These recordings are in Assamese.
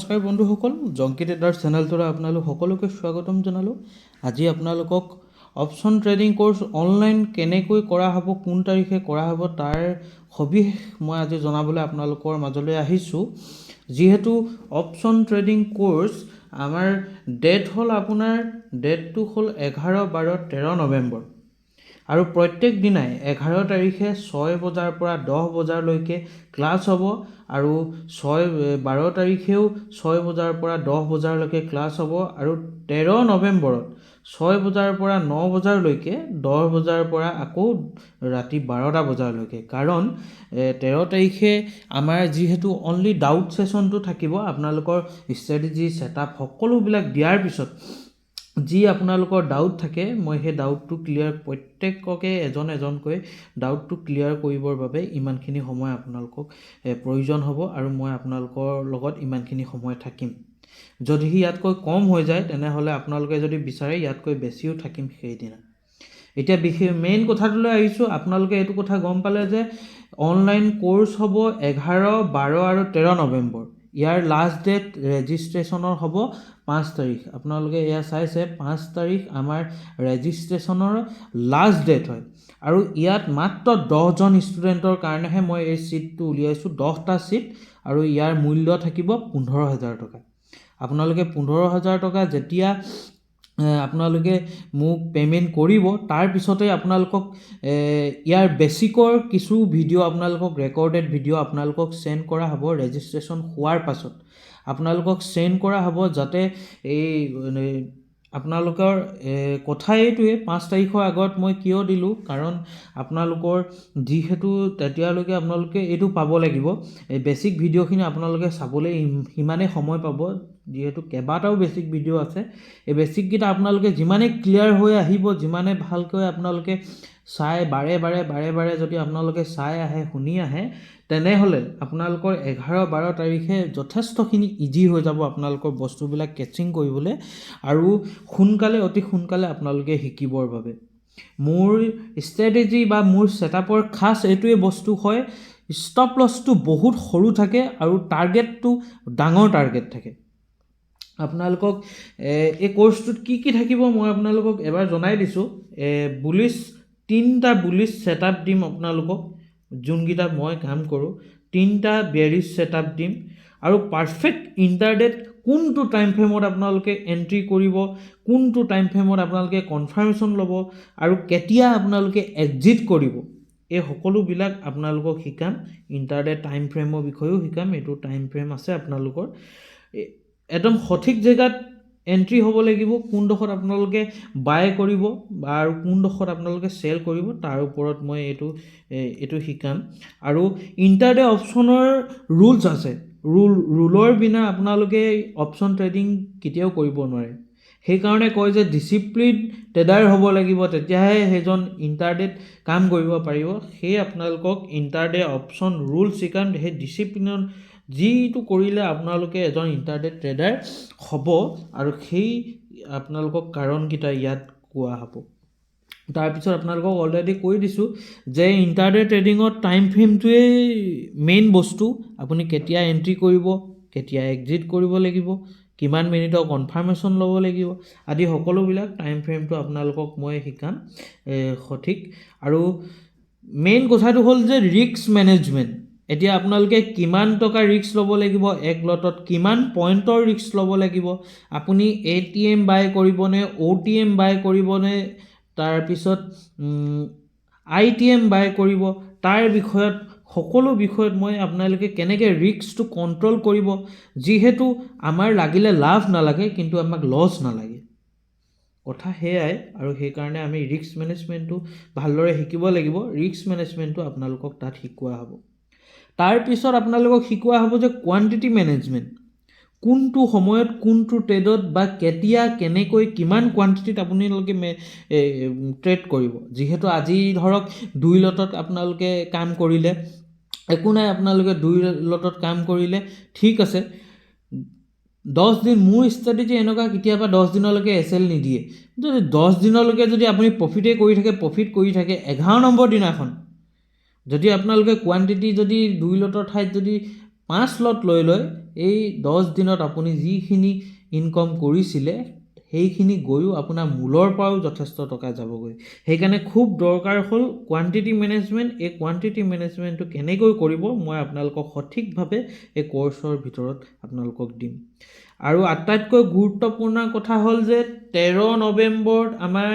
নমস্কাৰ বন্ধুসকল, জংকি ট্ৰেডাৰ চেনেলটোৰে আপোনালোক সকলোকে স্বাগতম জনালোঁ। আজি আপোনালোকক অপশ্যন ট্ৰেডিং কোৰ্চ অনলাইন কেনেকৈ কৰা হ'ব, কোন তাৰিখে কৰা হ'ব তাৰ সবিশেষ মই আজি জনাবলৈ আপোনালোকৰ মাজলৈ আহিছোঁ। যিহেতু অপশ্যন ট্ৰেডিং কোৰ্চ আমাৰ ডেটটো হ'ল 11, 12, 13 নৱেম্বৰ আৰু প্ৰত্যেক দিনাই 11 তাৰিখে 6 বজাৰ পৰা 10 বজালৈকে ক্লাছ হ'ব আৰু 12 তাৰিখেও 6 বজাৰ পৰা 10 বজালৈকে ক্লাছ হ'ব আৰু 13 নৱেম্বৰত 6 বজাৰ পৰা 9 বজালৈকে 10 বজাৰ পৰা আকৌ ৰাতি 12টা বজালৈকে। কাৰণ 13 তাৰিখে আমাৰ যিহেতু অনলি ডাউট ছেশ্যনটো থাকিব, আপোনালোকৰ ষ্ট্ৰেটেজি ছেটআপ সকলোবিলাক দিয়াৰ পিছত যি আপোনালোকৰ ডাউট থাকে মই সেই ডাউটটো ক্লিয়াৰ প্ৰত্যেককে এজনকৈ ডাউটটো ক্লিয়াৰ কৰিবৰ বাবে ইমানখিনি সময় আপোনালোকক প্ৰয়োজন হ'ব আৰু মই আপোনালোকৰ লগত ইমানখিনি সময় থাকিম। যদি ইয়াতকৈ কম হৈ যায় তেনেহ'লে আপোনালোকে যদি বিচাৰে ইয়াতকৈ বেছিও থাকিম সেইদিনা। এতিয়া মেইন কথাটোলৈ আহিছোঁ। আপোনালোকে এইটো কথা গম পালে যে অনলাইন কোৰ্চ হ'ব 11, 12 আৰু 13 নৱেম্বৰ। ইয়াৰ লাষ্ট ডেট ৰেজিষ্ট্ৰেশ্যনৰ হ'ব 5 তাৰিখ। আপোনালোকে এয়া চাইছে 5 তাৰিখ আমাৰ ৰেজিষ্ট্ৰেশ্যনৰ লাষ্ট ডেট হয় আৰু ইয়াত মাত্ৰ 10জন ষ্টুডেণ্টৰ কাৰণেহে মই এই ছিটটো উলিয়াইছোঁ, 10টা ছিট আৰু ইয়াৰ মূল্য থাকিব 15,000 টকা। আপোনালোকে 15,000 টকা যেতিয়া আপোনালোকে মোক পে'মেণ্ট কৰিব তাৰপিছতে আপোনালোকক ইয়াৰ বেছিকৰ কিছু ভিডিঅ' আপোনালোকক ৰেকৰ্ডেড ভিডিঅ' আপোনালোকক চেণ্ড কৰা হ'ব। ৰেজিষ্ট্ৰেশ্যন হোৱাৰ পাছত আপোনালোকক চেণ্ড কৰা হ'ব, যাতে এই আপোনালোকৰ কথা এইটোৱে 5 তাৰিখৰ আগত মই কিয় দিলোঁ, কাৰণ আপোনালোকৰ যিহেতু তেতিয়ালৈকে আপোনালোকে এইটো পাব লাগিব, এই বেছিক ভিডিঅ'খিনি আপোনালোকে চাবলৈ সিমানেই সময় পাব। যিহেতু কেইবাটাও বেছিক ভিডিঅ' আছে, এই বেছিককেইটা আপোনালোকে যিমানে ক্লিয়াৰ হৈ আহিব, যিমানে ভালকৈ আপোনালোকে চাই বাৰে বাৰে যদি আপোনালোকে চাই আহে, শুনি আহে, তেনেহ'লে আপোনালোকৰ 11, 12 তাৰিখে যথেষ্টখিনি ইজি হৈ যাব আপোনালোকৰ বস্তুবিলাক কেচিং কৰিবলৈ আৰু অতি সোনকালে আপোনালোকে শিকিবৰ বাবে। মোৰ ষ্ট্ৰেটেজি বা মোৰ ছেটআপৰ খাছ এইটোৱে বস্তু হয়, ষ্টপ লছটো বহুত সৰু থাকে আৰু টাৰ্গেটটো ডাঙৰ টাৰ্গেট থাকে। আপোনালোকক এই কোৰ্চটোত কি থাকিব মই আপোনালোকক এবাৰ জনাই দিছোঁ। 3টা বুলিছ ছেটআপ দিম আপোনালোকক, যোনকেইটা মই কাম কৰোঁ। 3টা বেৰিছ ছেটআপ দিম আৰু পাৰফেক্ট ইণ্টাৰডেট কোনটো টাইম ফ্ৰেমত আপোনালোকে এণ্ট্ৰি কৰিব, কোনটো টাইম ফ্ৰেমত আপোনালোকে কনফাৰ্মেশ্যন ল'ব আৰু কেতিয়া আপোনালোকে এক্সিট কৰিব, এই সকলোবিলাক আপোনালোকক শিকাম। ইণ্টাৰডে টাইম ফ্ৰেমৰ বিষয়েও শিকাম। এইটো টাইম ফ্ৰেম আছে আপোনালোকৰ। একদম সঠিক জেগাত এণ্ট্ৰি হ'ব লাগিব, কোনডোখৰত আপোনালোকে বাই কৰিব আৰু কোনডোখৰত আপোনালোকে চেল কৰিব, তাৰ ওপৰত মই এইটো শিকাম। আৰু ইণ্টাৰডে অপশ্যনৰ ৰুলছ আছে, ৰুলৰ বিনা আপোনালোকে অপশ্যন ট্ৰেডিং কেতিয়াও কৰিব নোৱাৰে। সেইকাৰণে কয় যে ডিচিপ্লিন ট্ৰেডাৰ হ'ব লাগিব, তেতিয়াহে সেইজন ইণ্টাৰডেত কাম কৰিব পাৰিব। সেয়ে আপোনালোকক ইণ্টাৰডে অপশ্যন ৰুল শিকাম। সেই ডিচিপ্লিনত যিটো কৰিলে আপোনালোকে এজন ইণ্টাৰডে ট্ৰেডাৰ হ'ব আৰু সেই আপোনালোকক কাৰণকেইটা ইয়াত কোৱা হ'ব। তাৰপিছত আপোনালোকক অলৰেডি কৈ দিছোঁ যে ইণ্টাৰডে ট্ৰেডিঙত টাইম ফ্ৰেমটোৱেই মেইন বস্তু। আপুনি কেতিয়া এণ্ট্ৰি কৰিব, কেতিয়া এক্সিট কৰিব লাগিব, কিমান মিনিটৰ কনফাৰ্মেশ্যন ল'ব লাগিব আদি সকলোবিলাক টাইম ফ্ৰেমটো আপোনালোকক মই শিকাম সঠিক। আৰু মেইন কথাটো হ'ল যে ৰিস্ক মেনেজমেণ্ট। এতিয়া আপোনালোকে কিমান টকা ৰিস্ক ল'ব লাগিব, এক লটত কিমান পইণ্টৰ ৰিস্ক ল'ব লাগিব, আপুনি ATM বাই কৰিবনে, OTM বাই কৰিবনে, তাৰপিছত ITM বাই কৰিব, তাৰ বিষয়ত সকলো বিষয়ত মই আপোনালোকে কেনেকৈ ৰিস্কটো কণ্ট্ৰল কৰিব। যিহেতু আমাৰ লাগিলে লাভ নালাগে কিন্তু আমাক লছ নালাগে, কথা সেয়াই। আৰু সেইকাৰণে আমি ৰিস্ক মেনেজমেণ্টটো ভালদৰে শিকিব লাগিব। ৰিস্ক মেনেজমেণ্টটো আপোনালোকক তাত শিকোৱা হ'ব। তাৰপিছত আপোনালোকক শিকোৱা হ'ব যে কোৱান্টিটি মেনেজমেণ্ট, কোনটো সময়ত কোনটো ট্ৰেডত বা কেতিয়া কেনেকৈ কিমান কোৱান্টিটিত আপোনালোকে ট্ৰেড কৰিব। যিহেতু আজি ধৰক 2 লটত আপোনালোকে কাম কৰিলে, একো নাই, আপোনালোকে 2 লটত কাম কৰিলে ঠিক আছে। 10 দিন মোৰ ষ্ট্ৰেটেজি এনেকুৱা, কেতিয়াবা 10 দিনলৈকে SL নিদিয়ে। যদি 10 দিনলৈকে যদি আপুনি প্ৰফিট কৰি থাকে 11 নম্বৰ দিনাখন যদি আপোনালোকে কোৱান্টিটি যদি 2 লটৰ ঠাইত যদি 5 লট লৈ এই 10 দিনত আপুনি যিখিনি ইনকম কৰিছিলে সেইখিনি গৈও আপোনাৰ মূলৰ পৰাও যথেষ্ট টকা যাবগৈ। সেইকাৰণে খুব দৰকাৰ হ'ল কোৱান্টিটি মেনেজমেণ্ট। এই কোৱান্টিটি মেনেজমেণ্টটো কেনেকৈ কৰিব মই আপোনালোকক সঠিকভাৱে এই কোৰ্চৰ ভিতৰত আপোনালোকক দিম। আৰু আটাইতকৈ গুৰুত্বপূৰ্ণ কথা হ'ল যে 13 নৱেম্বৰত আমাৰ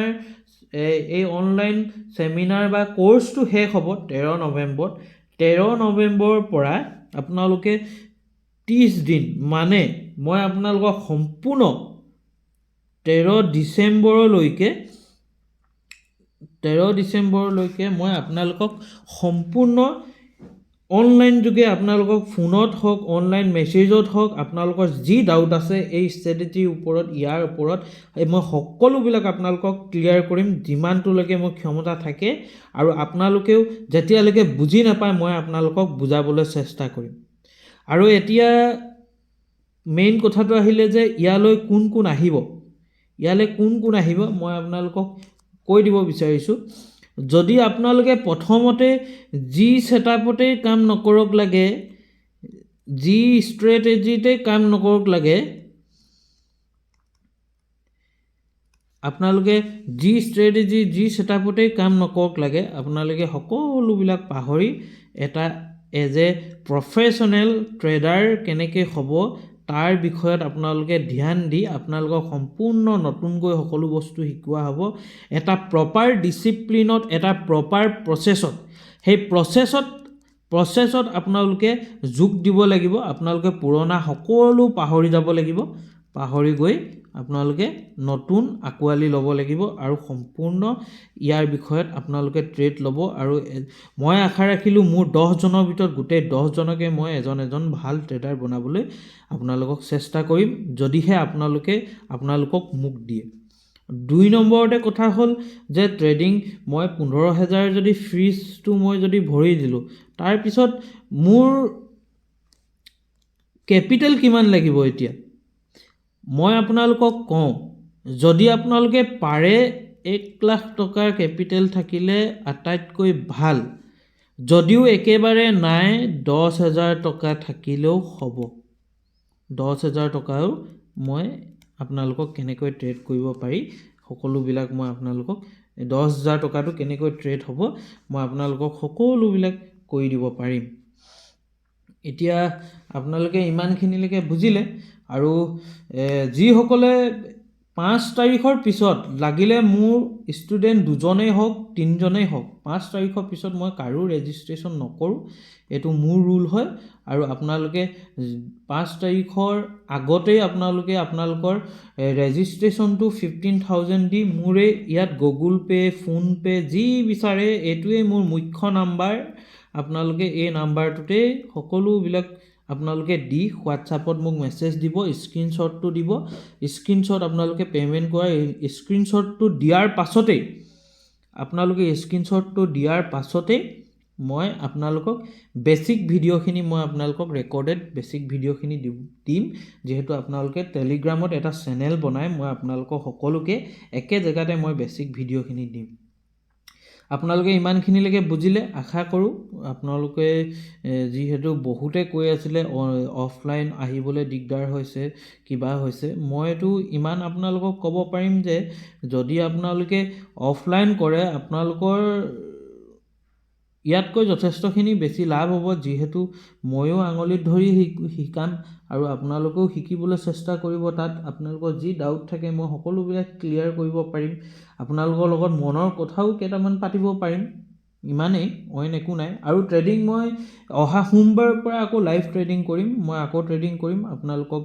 এই অনলাইন ছেমিনাৰ বা কোৰ্চটো শেষ হ'ব 13 নৱেম্বৰত। 13 নৱেম্বৰৰ পৰা আপোনালোকে 30 দিন মানে মই আপোনালোকক সম্পূৰ্ণ 13 ডিচেম্বৰলৈকে মই আপোনালোকক সম্পূৰ্ণ অনলাইন যোগে আপোনালোকক ফোনত হওক অনলাইন মেছেজত হওক আপোনালোকৰ যি ডাউট আছে এই ষ্ট্ৰেটেজিৰ ওপৰত ইয়াৰ ওপৰত মই সকলোবিলাক আপোনালোকক ক্লিয়াৰ কৰিম যিমানটোলৈকে মোৰ ক্ষমতা থাকে। আৰু আপোনালোকেও যেতিয়ালৈকে বুজি নাপায় মই আপোনালোকক বুজাবলৈ চেষ্টা কৰিম। আৰু এতিয়া মেইন কথাটো আহিলে যে ইয়ালৈ কোন কোন আহিব মই আপোনালোকক কৈ দিব বিচাৰিছোঁ। যদি আপোনালোকে প্ৰথমতে যি ছেটআপতে কাম নকৰক লাগে, যি ষ্ট্ৰেটেজিতে কাম নকৰক লাগে, আপোনালোকে যি ষ্ট্ৰেটেজি যি ছেটআপতে কাম নকৰক লাগে আপোনালোকে সকলোবিলাক পাহৰি এটা এজ এ প্ৰফেশ্যনেল ট্ৰেডাৰ কেনেকৈ হ'ব তাৰ বিষয়ত আপোনালোকে ধ্যান দি আপোনালোকক সম্পূৰ্ণ নতুনকৈ সকলো বস্তু শিকোৱা হ'ব এটা প্ৰপাৰ ডিচিপ্লিনত, এটা প্ৰপাৰ প্ৰচেছত। সেই প্ৰচেছত আপোনালোকে যোগ দিব লাগিব। আপোনালোকে পুৰণা সকলো পাহৰি যাব লাগিব। পাহৰি গৈ আপোনালোকে নতুন আঁকোৱালি ল'ব লাগিব আৰু সম্পূৰ্ণ ইয়াৰ বিষয়ত আপোনালোকে ট্ৰেড ল'ব। আৰু মই আশা ৰাখিলোঁ মোৰ 10জনৰ ভিতৰত গোটেই 10জনকে মই এজন ভাল ট্ৰেডাৰ বনাবলৈ আপোনালোকক চেষ্টা কৰিম যদিহে আপোনালোকক মোক দিয়ে। 2 নম্বৰতে কথা হ'ল যে ট্ৰেডিং মই 15,000 যদি ফিজটো মই যদি ভৰি দিলোঁ তাৰপিছত মোৰ কেপিটেল কিমান লাগিব এতিয়া মই আপোনালোকক কওঁ। যদি আপোনালোকে পাৰে 1 লাখ টকাৰ কেপিটেল থাকিলে আটাইতকৈ ভাল। যদিও একেবাৰে নাই 10,000 টকা থাকিলেও হ'ব। 10,000 টকাও মই আপোনালোকক কেনেকৈ ট্ৰেড কৰিব পাৰি সকলোবিলাক মই আপোনালোকক 10,000 টকাটো কেনেকৈ ট্ৰেড হ'ব মই আপোনালোকক সকলোবিলাক কৰি দিব পাৰিম। এতিয়া আপোনালোকে ইমানখিনিলৈকে বুজিলে। আৰু যিসকলে 5 তাৰিখৰ পিছত লাগিলে মোৰ ষ্টুডেণ্ট 2জনেই হওক 3জনেই হওক 5 তাৰিখৰ পিছত মই কাৰো ৰেজিষ্ট্ৰেশ্যন নকৰোঁ। এইটো মোৰ ৰুল হয়। আৰু আপোনালোকে 5 তাৰিখৰ আগতেই আপোনালোকৰ ৰেজিষ্ট্ৰেশ্যনটো 15,000 দি মোৰে ইয়াত গুগল পে' ফোনপে' যি বিচাৰে এইটোৱেই মোৰ মুখ্য নাম্বাৰ। আপোনালোকে এই নাম্বাৰটোতেই সকলোবিলাক আপোনালোকে দি হোৱাটছআপত মোক মেছেজ দিব, স্ক্ৰীনশ্বটটো দিব। স্ক্ৰীনশ্বট আপোনালোকে পে'মেণ্ট কৰা স্ক্ৰীনশ্বটটো দিয়াৰ পাছতেই মই আপোনালোকক বেছিক ভিডিঅ'খিনি মই আপোনালোকক ৰেকৰ্ডেড বেছিক ভিডিঅ'খিনি দিম। যিহেতু আপোনালোকে টেলিগ্ৰামত এটা চেনেল বনাই মই আপোনালোকক সকলোকে একে জেগাতে মই বেছিক ভিডিঅ'খিনি দিম। আপোনালোকে ইমানখিনিলৈকে বুজিলে। আশা কৰোঁ আপোনালোকে যিহেতু বহুতে কৈ আছিলে অফলাইন আহিবলৈ দিগদাৰ হৈছে কিবা হৈছে, মইতো ইমান আপোনালোকক ক'ব পাৰিম যে যদি আপোনালোকে অফলাইন কৰে আপোনালোকৰ ইয়াতকৈ যথেষ্টখিনি বেছি লাভ হ'ব। যিহেতু ময়ো আঙুলিত ধৰি শিকাম আৰু আপোনালোকেও শিকিবলৈ চেষ্টা কৰিব। তাত আপোনালোকৰ যি ডাউট থাকে মই সকলোবিলাক ক্লিয়াৰ কৰিব পাৰিম। আপোনালোকৰ লগত মনৰ কথাও কেইটামান পাতিব পাৰিম। ইমানেই, অইন একো নাই। আৰু ট্ৰেডিং মই অহা সোমবাৰৰ পৰা আকৌ লাইভ ট্ৰেডিং কৰিম। আপোনালোকক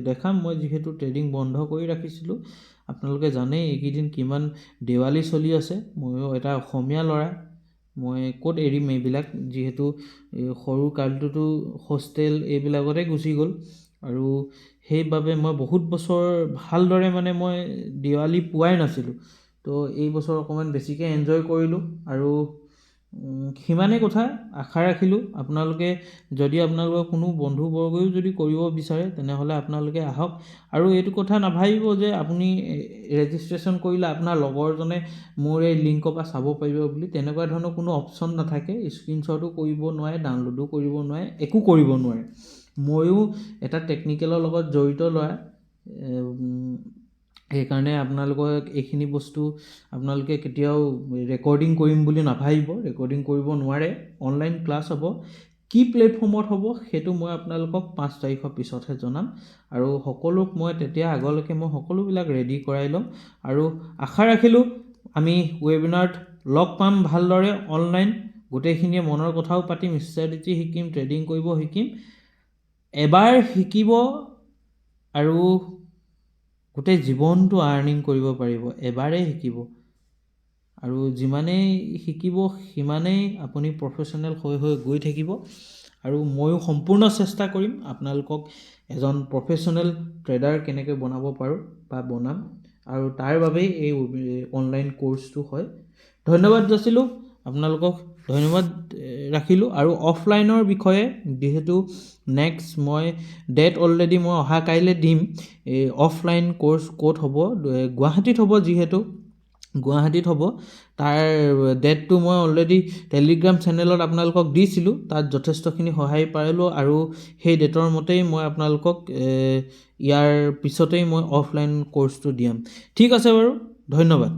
দেখাম। মই যিহেতু ট্ৰেডিং বন্ধ কৰি ৰাখিছিলোঁ। আপোনালোকে জানেই এইকেইদিন কিমান দেৱালী চলি আছে। ময়ো এটা অসমীয়া ল'ৰা, মই ক'ত এৰিম এইবিলাক। যিহেতু সৰু কালটোতো হোষ্টেল এইবিলাকতে গুচি গ'ল। আৰু সেইবাবে মই বহুত বছৰ ভালদৰে মই দেৱালী পোৱাই নাছিলোঁ। তো এই বছৰ অকণমান বেছিকৈ এনজয় কৰিলোঁ। আৰু সিমানেই কথা। আশা ৰাখিলোঁ আপোনালোকে যদি আপোনালোকৰ কোনো বন্ধুবৰ্গও যদি কৰিব বিচাৰে তেনেহ'লে আপোনালোকে আহক। আৰু এইটো কথা নাভাবিব যে আপুনি ৰেজিষ্ট্ৰেশ্যন কৰিলে আপোনাৰ লগৰজনে মোৰ এই লিংকৰ পৰা চাব পাৰিব বুলি। তেনেকুৱা ধৰণৰ কোনো অপশ্যন নাথাকে। স্ক্ৰীনশ্বটো কৰিব নোৱাৰে, ডাউনলোডো কৰিব নোৱাৰে, একো কৰিব নোৱাৰে। ময়ো এটা টেকনিকেলৰ লগত জড়িত ল'ৰা, সেইকাৰণে আপোনালোকক এইখিনি বস্তু আপোনালোকে কেতিয়াও ৰেকৰ্ডিং কৰিম বুলি নাভাবিব। ৰেকৰ্ডিং কৰিব নোৱাৰে। অনলাইন ক্লাছ হ'ব। কি প্লেটফৰ্মত হ'ব সেইটো মই আপোনালোকক 5 তাৰিখৰ পিছতহে জনাম। আৰু সকলোক মই তেতিয়া আগলৈকে মই সকলোবিলাক ৰেডি কৰাই ল'ম। আৰু আশা ৰাখিলোঁ আমি ৱেবিনাৰত লগ পাম ভালদৰে অনলাইন। গোটেইখিনিয়ে মনৰ কথাও পাতিম, ষ্ট্ৰেটেজি শিকিম, ট্ৰেডিং কৰিব শিকিম। এবাৰ শিকিব আৰু গোটেই জীৱনটো আৰ্নিং কৰিব পাৰিব। এবাৰেই শিকিব আৰু যিমানেই শিকিব সিমানেই আপুনি প্ৰফেশ্যনেল হৈ গৈ থাকিব। আৰু ময়ো সম্পূৰ্ণ চেষ্টা কৰিম আপোনালোকক এজন প্ৰফেশ্যনেল ট্ৰেডাৰ কেনেকৈ বনাব পাৰোঁ বা বনাম, আৰু তাৰ বাবেই এই অনলাইন কোৰ্চটো হয়। ধন্যবাদ যাচিলোঁ আপোনালোকক, ধন্যবাদ ৰাখিলোঁ। আৰু অফলাইনৰ বিষয়ে যিহেতু নেক্সট মই ডেট অলৰেডি মই অহা কাইলৈ দিম। এই অফলাইন কোৰ্চ ক'ত হ'ব, গুৱাহাটীত হ'ব। যিহেতু গুৱাহাটীত হ'ব, তাৰ ডেটটো মই অলৰেডি টেলিগ্ৰাম চেনেলত আপোনালোকক দিছিলোঁ। তাত যথেষ্টখিনি সহায় পাৰিলোঁ আৰু সেই ডেটৰ মতেই মই আপোনালোকক ইয়াৰ পিছতেই মই অফলাইন কোৰ্চটো দিয়াম। ঠিক আছে বাৰু, ধন্যবাদ।